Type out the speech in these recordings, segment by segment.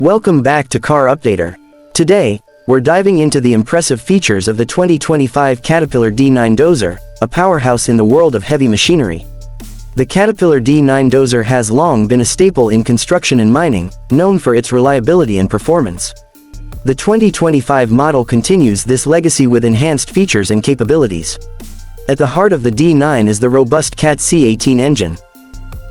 Welcome back to Car Updater. Today, we're diving into the impressive features of the 2025 Caterpillar D9 Dozer, a powerhouse in the world of heavy machinery. The Caterpillar D9 Dozer has long been a staple in construction and mining, known for its reliability and performance. The 2025 model continues this legacy with enhanced features and capabilities. At the heart of the D9 is the robust CAT D9 engine.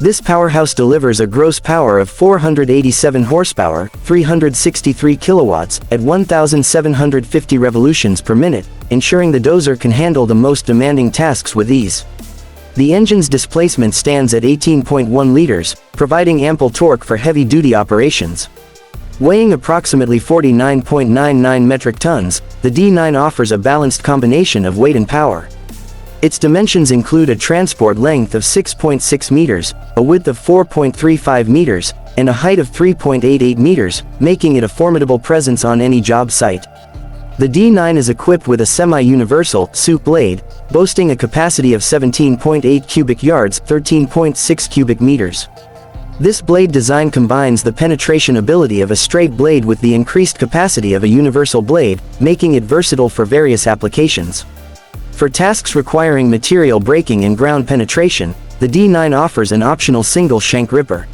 This powerhouse delivers a gross power of 487 horsepower, 363 kilowatts, at 1,750 revolutions per minute, ensuring the dozer can handle the most demanding tasks with ease. The engine's displacement stands at 18.1 liters, providing ample torque for heavy-duty operations. Weighing approximately 49.99 metric tons, the D9 offers a balanced combination of weight and power. Its dimensions include a transport length of 6.6 meters, a width of 4.35 meters, and a height of 3.88 meters, making it a formidable presence on any job site. The D9 is equipped with a semi-universal soup blade, boasting a capacity of 17.8 cubic yards, 13.6 cubic meters. This blade design combines the penetration ability of a straight blade with the increased capacity of a universal blade, making it versatile for various applications. For tasks requiring material breaking and ground penetration, the D9 offers an optional single shank ripper.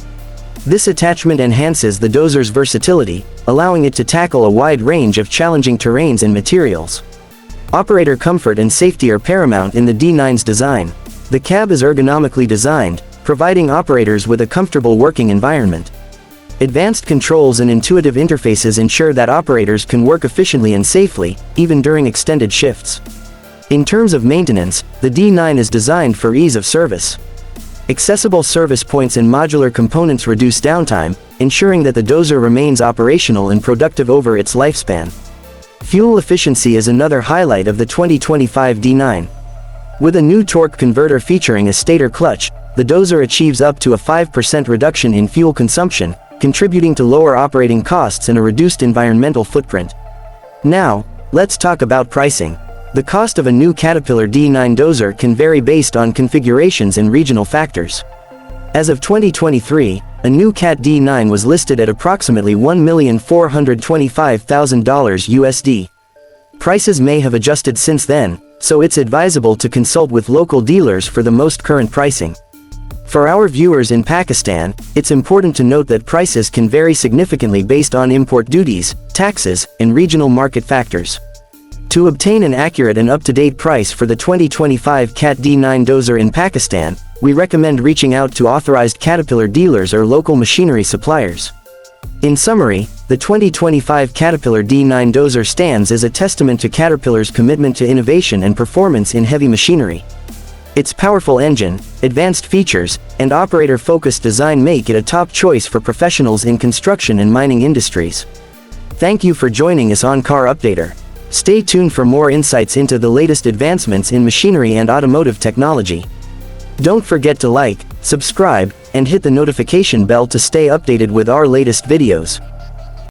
This attachment enhances the dozer's versatility, allowing it to tackle a wide range of challenging terrains and materials. Operator comfort and safety are paramount in the D9's design. The cab is ergonomically designed, providing operators with a comfortable working environment. Advanced controls and intuitive interfaces ensure that operators can work efficiently and safely, even during extended shifts. In terms of maintenance, the D9 is designed for ease of service. Accessible service points and modular components reduce downtime, ensuring that the dozer remains operational and productive over its lifespan. Fuel efficiency is another highlight of the 2025 D9. With a new torque converter featuring a stator clutch, the dozer achieves up to a 5% reduction in fuel consumption, contributing to lower operating costs and a reduced environmental footprint. Now, let's talk about pricing. The cost of a new Caterpillar D9 Dozer can vary based on configurations and regional factors. As of 2023, a new CAT D9 was listed at approximately $1,425,000 USD. Prices may have adjusted since then, so it's advisable to consult with local dealers for the most current pricing. For our viewers in Pakistan, it's important to note that prices can vary significantly based on import duties, taxes, and regional market factors. To obtain an accurate and up-to-date price for the 2025 CAT D9 Dozer in Pakistan, we recommend reaching out to authorized Caterpillar dealers or local machinery suppliers. In summary, the 2025 Caterpillar D9 Dozer stands as a testament to Caterpillar's commitment to innovation and performance in heavy machinery. Its powerful engine, advanced features, and operator-focused design make it a top choice for professionals in construction and mining industries. Thank you for joining us on Car Updater. Stay tuned for more insights into the latest advancements in machinery and automotive technology. Don't forget to like, subscribe, and hit the notification bell to stay updated with our latest videos.